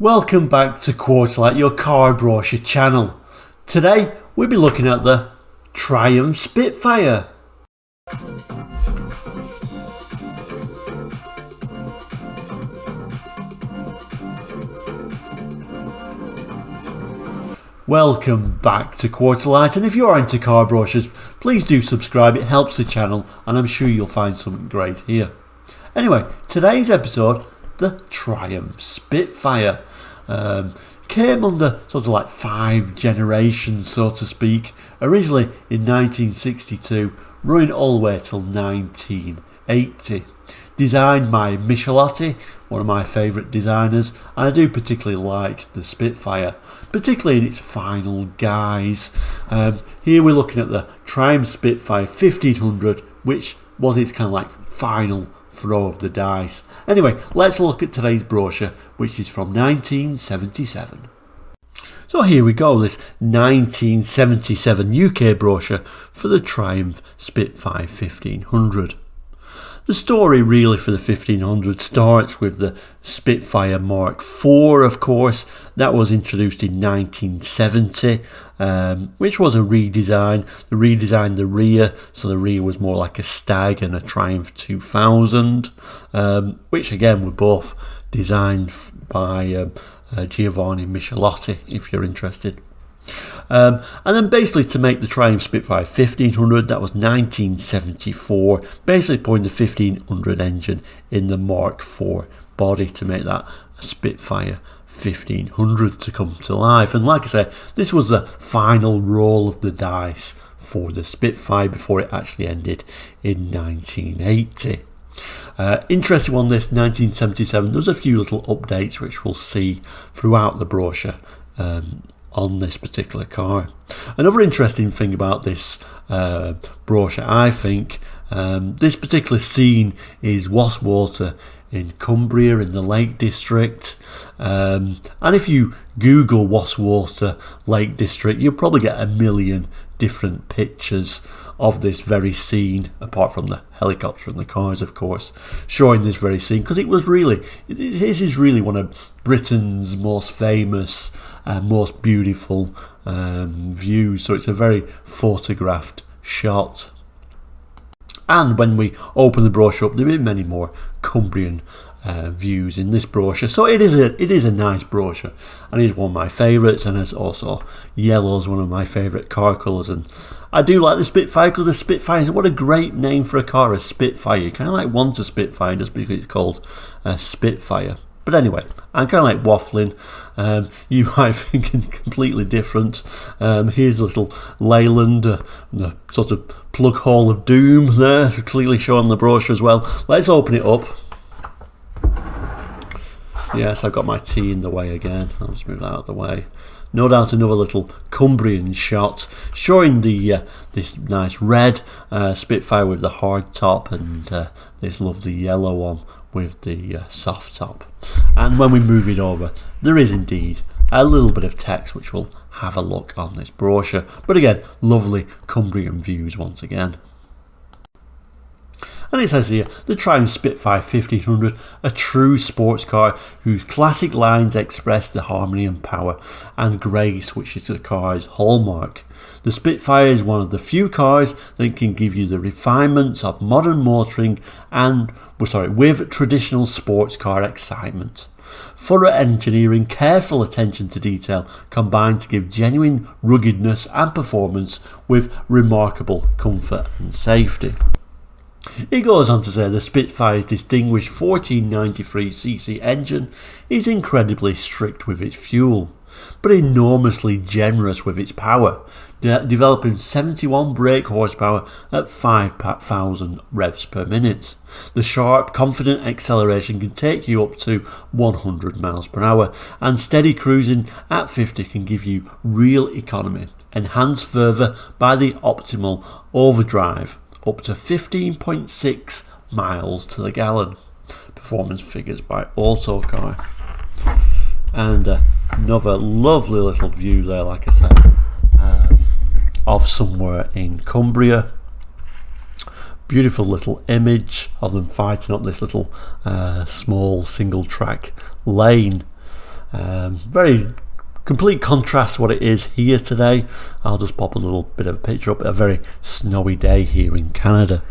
Welcome back to Quarterlight, your car brochure channel. Today we'll be looking at the Triumph Spitfire. Welcome back to Quarterlight, and if you're into car brochures, please do subscribe. It helps the channel and I'm sure you'll find something great here. Anyway, today's episode, the Triumph Spitfire. Came under sort of like 5 generations, so to speak. Originally in 1962, running all the way till 1980. Designed by Michelotti, one of my favourite designers, and I do particularly like the Spitfire, particularly in its final guise. Here we're looking at the Triumph Spitfire 1500, which was its kind of like final throw of the dice. Anyway, let's look at today's brochure, which is from 1977. So here we go, this 1977 UK brochure for the Triumph Spitfire 1500. The story really for the 1500 starts with the Spitfire Mark IV, of course. That was introduced in 1970, which was a redesign. They redesigned the rear, so the rear was more like a Stag and a Triumph 2000, which again were both designed by Giovanni Michelotti, if you're interested. And then basically to make the Triumph Spitfire 1500, that was 1974, basically putting the 1500 engine in the Mark IV body to make that a Spitfire 1500 to come to life. And like I say, this was the final roll of the dice for the Spitfire before it actually ended in 1980. Interesting on this 1977, there's a few little updates which we'll see throughout the brochure on this particular car. Another interesting thing about this brochure, I think, this particular scene is Wastwater in Cumbria in the Lake District, and if you Google Wastwater Lake District, you'll probably get a million different pictures of this very scene, apart from the helicopter and the cars, of course, showing this very scene, because this is really one of Britain's most famous and most beautiful views, so it's a very photographed shot. And when we open the brochure up, there will be many more Cumbrian views in this brochure, so it is a nice brochure, and it is one of my favourites, and it's also yellow is one of my favourite car colours, and I do like the Spitfire because the Spitfire, what a great name for a car, a Spitfire. You kind of like want a Spitfire just because it's called a Spitfire. But anyway, I'm kind of like waffling. You might think it's completely different. Here's a little Leyland, the sort of plug hole of doom there, clearly shown on the brochure as well. Let's open it up. Yes, I've got my tea in the way again. I'll just move that out of the way. No doubt another little Cumbrian shot showing the this nice red Spitfire with the hard top and this lovely yellow one with the soft top. And when we move it over, there is indeed a little bit of text which we'll have a look on this brochure. But again, lovely Cumbrian views once again. And it says here, the Triumph Spitfire 1500, a true sports car whose classic lines express the harmony and power and grace which is the car's hallmark. The Spitfire is one of the few cars that can give you the refinements of modern motoring and, with traditional sports car excitement. Thorough engineering, careful attention to detail combine to give genuine ruggedness and performance with remarkable comfort and safety. It goes on to say the Spitfire's distinguished 1493cc engine is incredibly strict with its fuel, but enormously generous with its power, developing 71 brake horsepower at 5,000 revs per minute. The sharp, confident acceleration can take you up to 100 miles per hour, and steady cruising at 50 can give you real economy, enhanced further by the optimal overdrive, up to 15.6 miles to the gallon. Performance figures by Autocar. And another lovely little view there, like I said, of somewhere in Cumbria. Beautiful little image of them fighting up this little small single track lane. Very complete contrast what it is here today. I'll just pop a little bit of a picture up. A very snowy day here in Canada.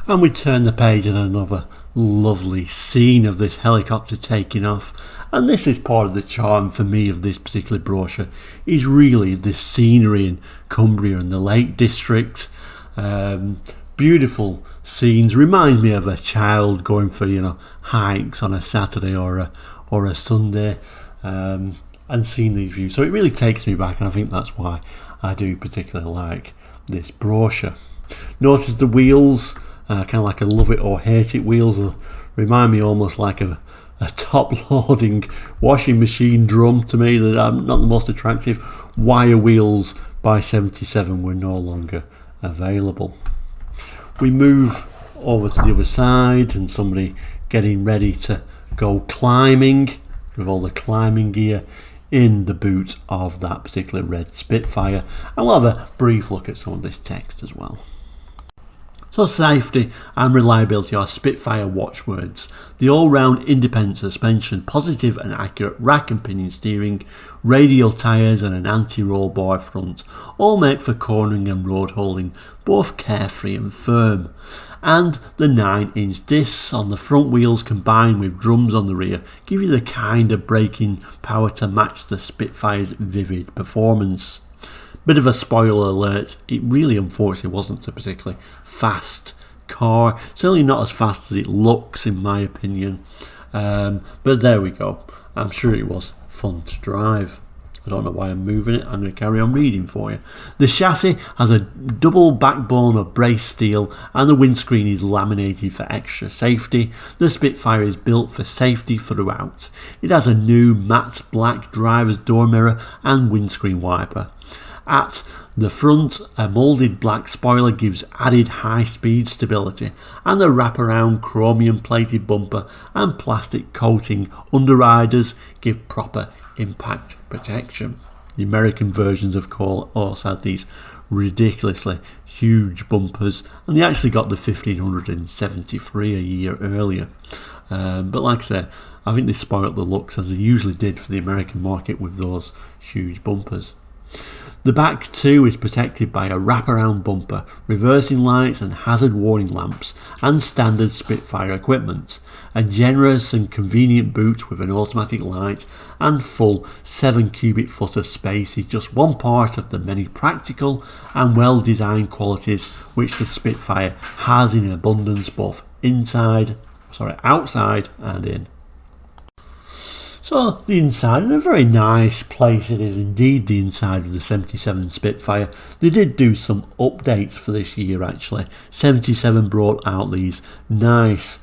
And we turn the page and another lovely scene of this helicopter taking off. And this is part of the charm for me of this particular brochure, is really the scenery in Cumbria and the Lake District. Beautiful scenes. Reminds me of a child going for hikes on a Saturday or a Sunday, and seeing these views. So it really takes me back, and I think that's why I do particularly like this brochure. Notice the wheels, kind of like a love it or hate it wheels, remind me almost like a top-loading washing machine drum to me. That are not the most attractive. Wire wheels by 77 were no longer available. We move over to the other side, and somebody getting ready to go climbing with all the climbing gear in the boot of that particular red Spitfire. And we'll have a brief look at some of this text as well. So safety and reliability are Spitfire watchwords. The all-round independent suspension, positive and accurate rack and pinion steering, radial tyres and an anti-roll bar front all make for cornering and road holding both carefree and firm. And the 9-inch discs on the front wheels combined with drums on the rear give you the kind of braking power to match the Spitfire's vivid performance. Bit of a spoiler alert, it really unfortunately wasn't a particularly fast car, certainly not as fast as it looks in my opinion, but there we go. I'm sure it was fun to drive. I don't know why I'm moving it. I'm going to carry on reading for you. The chassis has a double backbone of brace steel and the windscreen is laminated for extra safety. The Spitfire is built for safety throughout. It has a new matte black driver's door mirror and windscreen wiper. At the front, a moulded black spoiler gives added high-speed stability, and the wraparound chromium-plated bumper and plastic coating underriders give proper impact protection. The American versions, of course, also had these ridiculously huge bumpers, and they actually got the 1573 a year earlier. But like I said, I think they spoiled the looks as they usually did for the American market with those huge bumpers. The back too is protected by a wraparound bumper, reversing lights and hazard warning lamps, and standard Spitfire equipment. A generous and convenient boot with an automatic light and full 7 cubic foot of space is just one part of the many practical and well designed qualities which the Spitfire has in abundance both outside and in. So the inside, and a very nice place it is indeed, the inside of the 77 Spitfire. They did do some updates for this year actually. 77 brought out these nice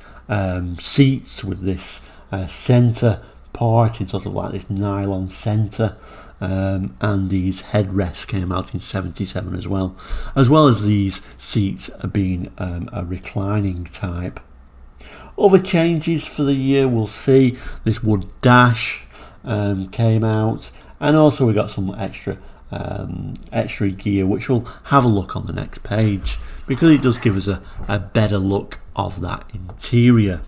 seats with this centre part in sort of like this nylon centre, and these headrests came out in 77 as well as these seats being a reclining type. Other changes for the year, we'll see this wood dash came out, and also we got some extra gear which we'll have a look on the next page because it does give us a better look of that interior.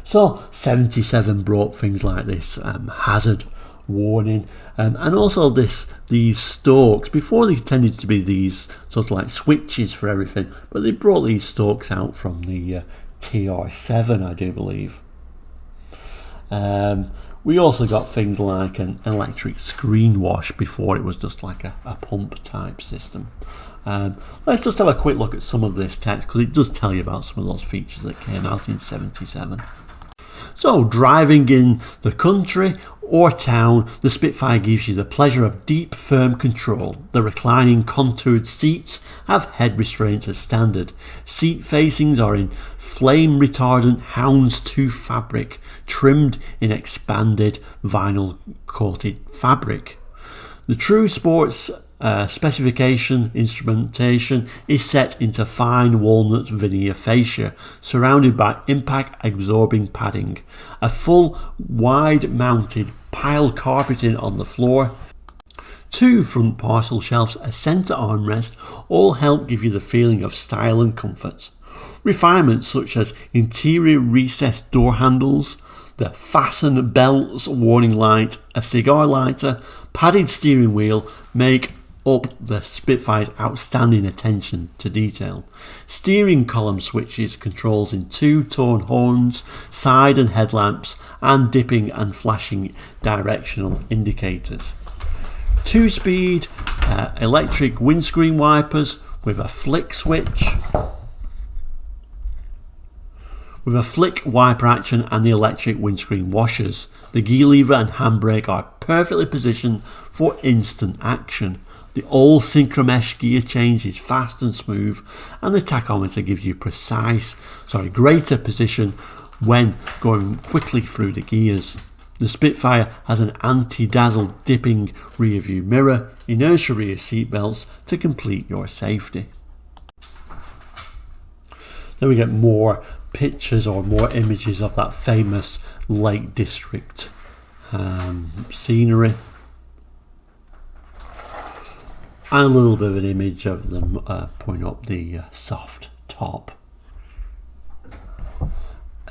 So 77 brought things like this hazard warning, and also these stalks. Before they tended to be these sort of like switches for everything, but they brought these stalks out from the TR7, I do believe. We also got things like an electric screen wash before it was just like a pump type system. Let's just have a quick look at some of this text because it does tell you about some of those features that came out in 77. So driving in the country or town, the Spitfire gives you the pleasure of deep, firm control. The reclining contoured seats have head restraints as standard. Seat facings are in flame retardant houndstooth fabric, trimmed in expanded vinyl coated fabric. The True Sports specification instrumentation is set into fine walnut veneer fascia surrounded by impact absorbing padding. A full wide mounted pile carpeting on the floor, 2 front parcel shelves, a centre armrest all help give you the feeling of style and comfort. Refinements such as interior recessed door handles, the fasten belts warning light, a cigar lighter, padded steering wheel make up the Spitfire's outstanding attention to detail. Steering column switches, controls in two-tone horns, side and headlamps, and dipping and flashing directional indicators. 2-speed electric windscreen wipers with a flick switch, with a flick wiper action and the electric windscreen washers. The gear lever and handbrake are perfectly positioned for instant action. The all synchromesh gear change is fast and smooth, and the tachometer gives you greater position when going quickly through the gears. The Spitfire has an anti-dazzle dipping rear view mirror, inertia rear seat belts to complete your safety. Then we get more pictures or more images of that famous Lake District scenery, and a little bit of an image of them putting up the soft top.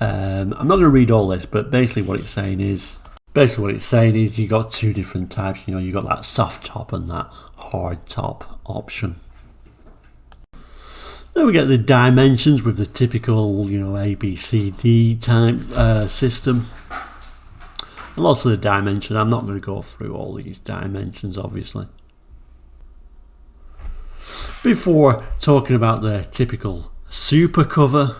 I'm not going to read all this, but basically what it's saying is you got two different types. You know, you got that soft top and that hard top option. Then we get the dimensions with the typical, you know, ABCD type system. And lots of the dimensions. I'm not going to go through all these dimensions, obviously. Before talking about the typical super cover,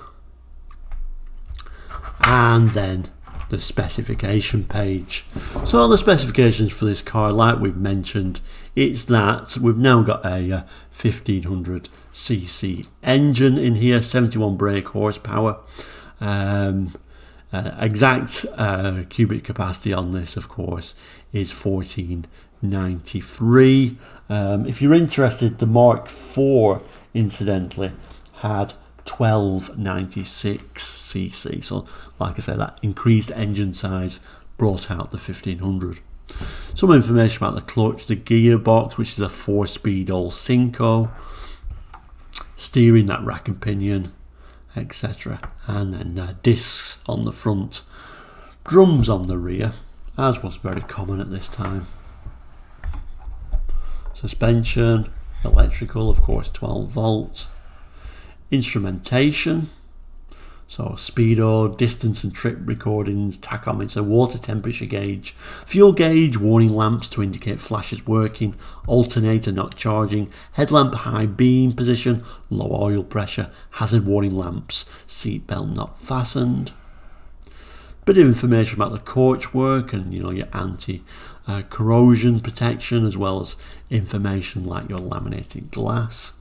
and then the specification page. So the specifications for this car, like we've mentioned, it's that we've now got a 1500cc engine in here, 71 brake horsepower. Exact cubic capacity on this, of course, is 1493. If you're interested, the Mark IV, incidentally, had 1296cc. So, like I said, that increased engine size brought out the 1500. Some information about the clutch, the gearbox, which is a 4-speed all Cinco, steering, that rack and pinion, etc. And then discs on the front, drums on the rear, as was very common at this time. Suspension, electrical, of course, 12 volt. Instrumentation, so speedo, distance and trip recordings, tachometer, water temperature gauge, fuel gauge, warning lamps to indicate flashes working, alternator not charging, headlamp high beam position, low oil pressure, hazard warning lamps, seat belt not fastened. Bit of information about the coach work and, you know, your anti-corrosion protection, as well as information like your laminated glass.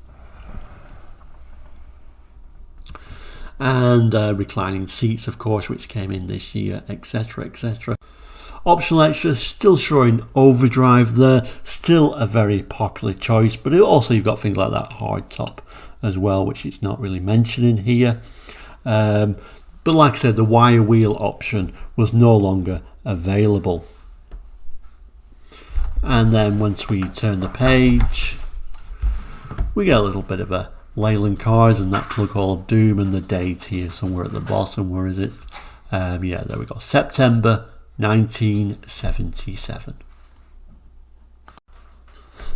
And reclining seats, of course, which came in this year, etc, etc. Optional extras still showing overdrive there, still a very popular choice, but also you've got things like that hard top as well, which it's not really mentioning here. But like I said, the wire wheel option was no longer available. And then once we turn the page, we get a little bit of a Leyland Cars and that plug hole of doom and the date here somewhere at the bottom. Where is it? Yeah, there we go. September 1977.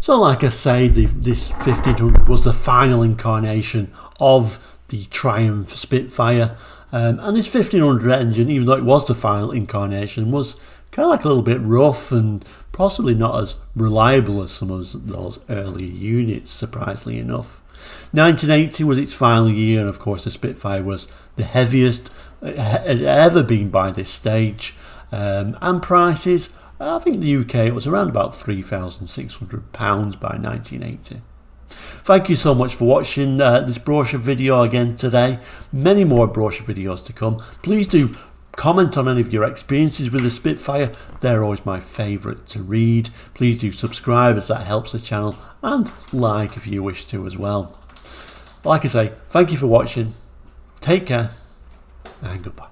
So like I say, this 1500 was the final incarnation of the Triumph Spitfire. And this 1500 engine, even though it was the final incarnation, was kind of like a little bit rough and possibly not as reliable as some of those earlier units, surprisingly enough. 1980 was its final year, and of course the Spitfire was the heaviest it had ever been by this stage. And prices, I think in the UK it was around about £3,600 by 1980. Thank you so much for watching this brochure video again today. Many more brochure videos to come. Please do comment on any of your experiences with the Spitfire. They're always my favourite to read. Please do subscribe, as that helps the channel, and like if you wish to as well. Like I say, thank you for watching. Take care and goodbye.